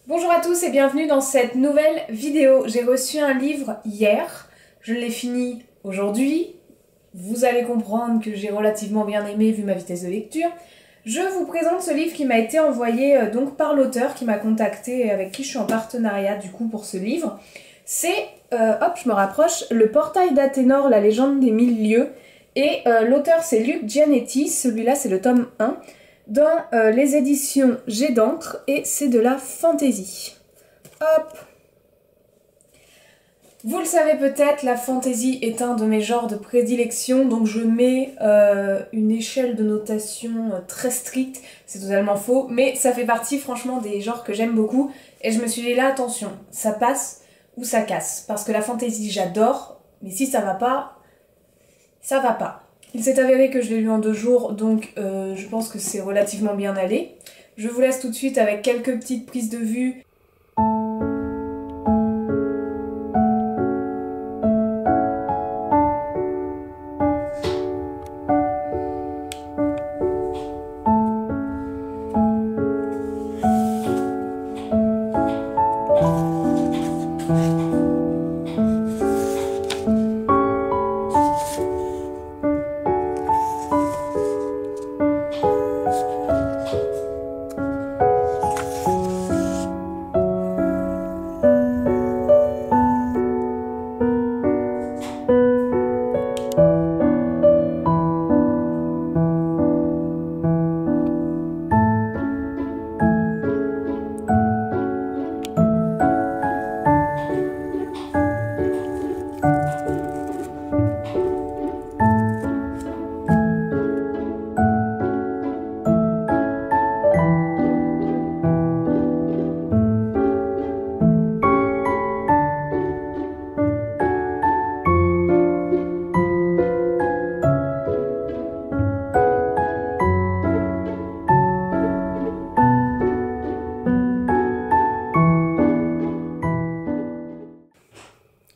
Bonjour à tous et bienvenue dans cette nouvelle vidéo. J'ai reçu un livre hier, je l'ai fini aujourd'hui. Vous allez comprendre que j'ai relativement bien aimé vu ma vitesse de lecture. Je vous présente ce livre qui m'a été envoyé donc par l'auteur qui m'a contacté et avec qui je suis en partenariat du coup pour ce livre. C'est, hop je me rapproche, Le Portail d'Athénor, la légende des 1000 lieues. Et l'auteur c'est Luc Gianetti, celui-là c'est le tome 1. Dans les éditions Jet d'encre et c'est de la fantasy. Hop. Vous le savez peut-être, la fantasy est un de mes genres de prédilection, donc je mets une échelle de notation très stricte, c'est totalement faux, mais ça fait partie franchement des genres que j'aime beaucoup, et je me suis dit là, attention, ça passe ou ça casse, parce que la fantasy j'adore, mais si ça va pas, ça va pas. Il s'est avéré que je l'ai lu en 2 jours, donc je pense que c'est relativement bien allé. Je vous laisse tout de suite avec quelques petites prises de vue.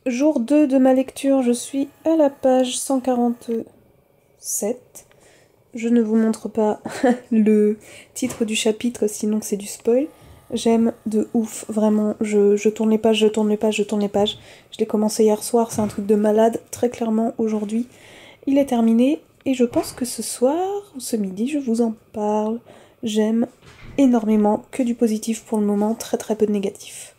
Jour 2 de ma lecture, je suis à la page 147. Je ne vous montre pas le titre du chapitre, sinon c'est du spoil. J'aime de ouf, vraiment, je tourne les pages, je tourne les pages, je tourne les pages. Je l'ai commencé hier soir, c'est un truc de malade. Très clairement, aujourd'hui, il est terminé. Et je pense que ce soir, ou ce midi, je vous en parle. J'aime énormément, que du positif pour le moment, très très peu de négatif.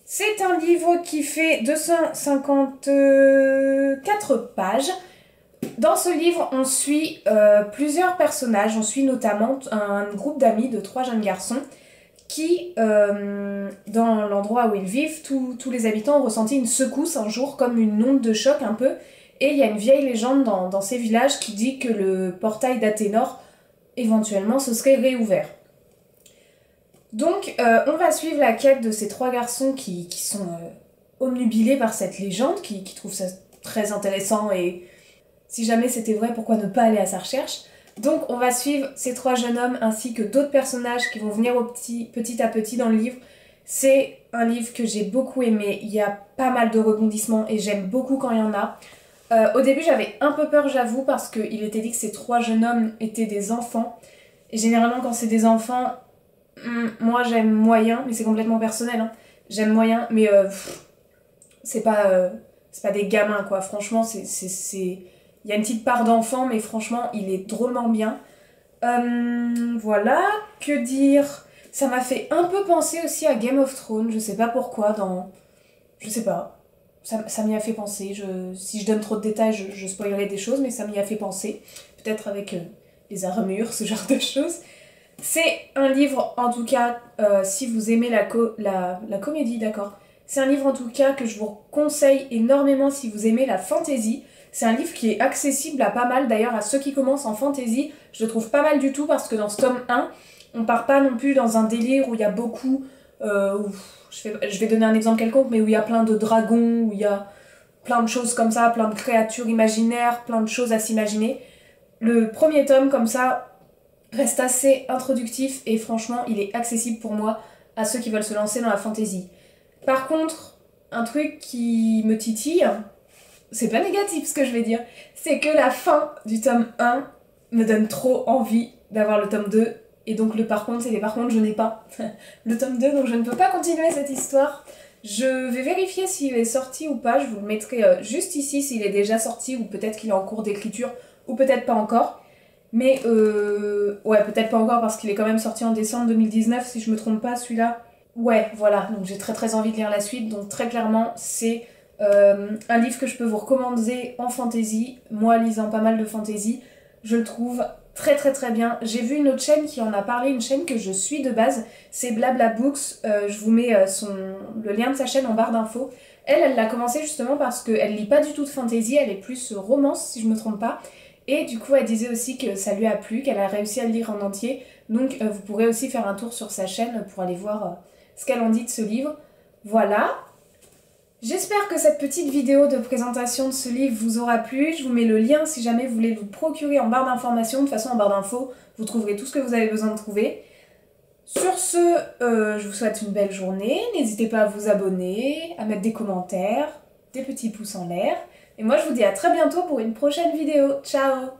C'est un livre qui fait 254 pages. Dans ce livre, on suit plusieurs personnages. On suit notamment un groupe d'amis de 3 jeunes garçons qui, dans l'endroit où ils vivent, tous les habitants ont ressenti une secousse un jour, comme une onde de choc un peu. Et il y a une vieille légende dans ces villages qui dit que le portail d'Athénor, éventuellement, se serait réouvert. Donc, on va suivre la quête de ces 3 garçons qui sont obnubilés par cette légende, qui trouvent ça très intéressant et si jamais c'était vrai, pourquoi ne pas aller à sa recherche. Donc, on va suivre ces 3 jeunes hommes ainsi que d'autres personnages qui vont venir petit à petit dans le livre. C'est un livre que j'ai beaucoup aimé, il y a pas mal de rebondissements et j'aime beaucoup quand il y en a. Au début, j'avais un peu peur, j'avoue, parce qu'il était dit que ces 3 jeunes hommes étaient des enfants. Et généralement, quand c'est des enfants, moi j'aime moyen, mais c'est complètement personnel, hein. J'aime moyen, mais c'est pas des gamins quoi, franchement il y a une petite part d'enfant, mais franchement il est drôlement bien. Voilà, que dire, ça m'a fait un peu penser aussi à Game of Thrones, je sais pas pourquoi, je sais pas, ça m'y a fait penser, si je donne trop de détails je spoilerai des choses, mais ça m'y a fait penser, peut-être avec les armures, ce genre de choses. C'est un livre, en tout cas, si vous aimez la comédie, d'accord. C'est un livre, en tout cas, que je vous conseille énormément si vous aimez la fantasy. C'est un livre qui est accessible à pas mal, d'ailleurs, à ceux qui commencent en fantasy. Je le trouve pas mal du tout, parce que dans ce tome 1, on part pas non plus dans un délire où il y a beaucoup... je vais donner un exemple quelconque, mais où il y a plein de dragons, où il y a plein de choses comme ça, plein de créatures imaginaires, plein de choses à s'imaginer. Le premier tome, comme ça, reste assez introductif et franchement il est accessible pour moi à ceux qui veulent se lancer dans la fantasy. Par contre, un truc qui me titille, c'est pas négatif ce que je vais dire, c'est que la fin du tome 1 me donne trop envie d'avoir le tome 2 Et donc le par contre, c'est des par contre, je n'ai pas le tome 2, donc je ne peux pas continuer cette histoire. Je vais vérifier s'il est sorti ou pas, je vous le mettrai juste ici s'il est déjà sorti, ou peut-être qu'il est en cours d'écriture, ou peut-être pas encore. Mais ouais, peut-être pas encore parce qu'il est quand même sorti en décembre 2019, si je me trompe pas, celui-là. Ouais, voilà, donc j'ai très très envie de lire la suite, donc très clairement, c'est un livre que je peux vous recommander en fantasy. Moi, lisant pas mal de fantasy, je le trouve très très très bien. J'ai vu une autre chaîne qui en a parlé, une chaîne que je suis de base, c'est Blabla Books. Je vous mets le lien de sa chaîne en barre d'infos. Elle l'a commencé justement parce qu'elle lit pas du tout de fantasy, elle est plus romance si je me trompe pas. Et du coup, elle disait aussi que ça lui a plu, qu'elle a réussi à le lire en entier. Donc vous pourrez aussi faire un tour sur sa chaîne pour aller voir ce qu'elle en dit de ce livre. Voilà. J'espère que cette petite vidéo de présentation de ce livre vous aura plu. Je vous mets le lien si jamais vous voulez vous procurer en barre d'informations. De toute façon, en barre d'infos, vous trouverez tout ce que vous avez besoin de trouver. Sur ce, je vous souhaite une belle journée. N'hésitez pas à vous abonner, à mettre des commentaires, des petits pouces en l'air. Et moi, je vous dis à très bientôt pour une prochaine vidéo. Ciao!